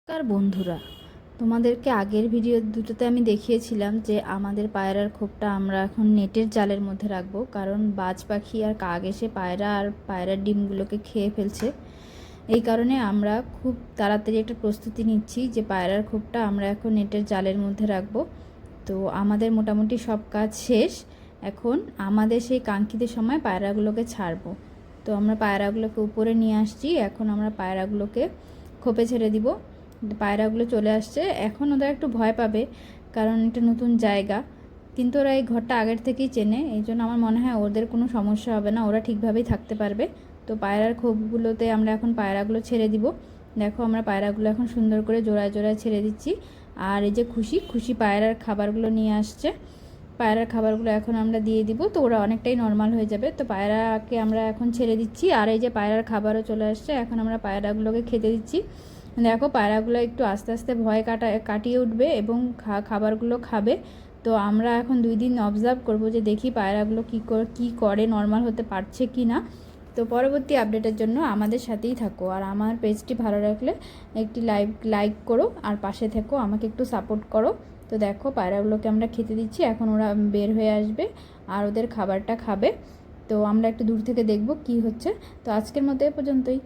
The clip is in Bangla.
নমস্কার বন্ধুরা, তোমাদেরকে আগের ভিডিও দুটোতে আমি দেখিয়েছিলাম যে আমাদের পায়রার খোপটা আমরা এখন নেটের জালের মধ্যে রাখবো, কারণ বাজ পাখি আর কাক এসে পায়রা আর পায়রার ডিমগুলোকে খেয়ে ফেলছে। এই কারণে আমরা খুব তাড়াতাড়ি একটা প্রস্তুতি নিচ্ছি যে পায়রার খোপটা আমরা এখন নেটের জালের মধ্যে রাখবো। তো আমাদের মোটামুটি সব কাজ শেষ। এখন আমাদের সেই কাঙ্ক্ষিত সময় পায়রাগুলোকে ছাড়বো। তো আমরা পায়রাগুলোকে উপরে নিয়ে আসছি। এখন আমরা পায়রাগুলোকে খোপে ছেড়ে দিব। পায়রাগুলো চলে আসছে। এখন ওরা একটু ভয় পাবে, কারণ এটা নতুন জায়গা, কিন্তু ওরা এই ঘরটা আগের থেকেই চেনে। এই জন্য আমার মনে হয় ওদের কোনো সমস্যা হবে না, ওরা ঠিকভাবেই থাকতে পারবে। তো পায়রার খোপগুলোতে আমরা এখন পায়রাগুলো ছেড়ে দিব। দেখো, আমরা পায়রাগুলো এখন সুন্দর করে জোড়ায় জোড়ায় ছেড়ে দিচ্ছি। আর এই যে খুশি খুশি পায়রার খাবারগুলো নিয়ে আসছে, পায়রার খাবারগুলো এখন আমরা দিয়ে দিব। তো ওরা অনেকটাই নর্মাল হয়ে যাবে। তো পায়রাকে আমরা এখন ছেড়ে দিচ্ছি। আর এই যে পায়রার খাবারও চলে আসছে, এখন আমরা পায়রাগুলোকে খেতে দিচ্ছি। দেখো, পায়রাগুলো একটু আস্তে আস্তে ভয় কাটিয়ে উঠবে এবং খাবারগুলো খাবে। তো আমরা এখন 2 দিন অবজার্ভ করব যে দেখি পায়রাগুলো কী করে, নর্মাল হতে পারছে কি না। তো পরবর্তী আপডেটের জন্য আমাদের সাথেই থাকো। আর আমার পেজটি ভালো লাগলে একটি লাইক করো আর পাশে থেকো, আমাকে একটু সাপোর্ট করো। তো দেখো, পায়রাগুলোকে আমরা খেতে দিচ্ছি। এখন ওরা বের হয়ে আসবে আর ওদের খাবারটা খাবে। তো আমরা একটু দূর থেকে দেখব কি হচ্ছে। তো আজকের মতো এ পর্যন্তই।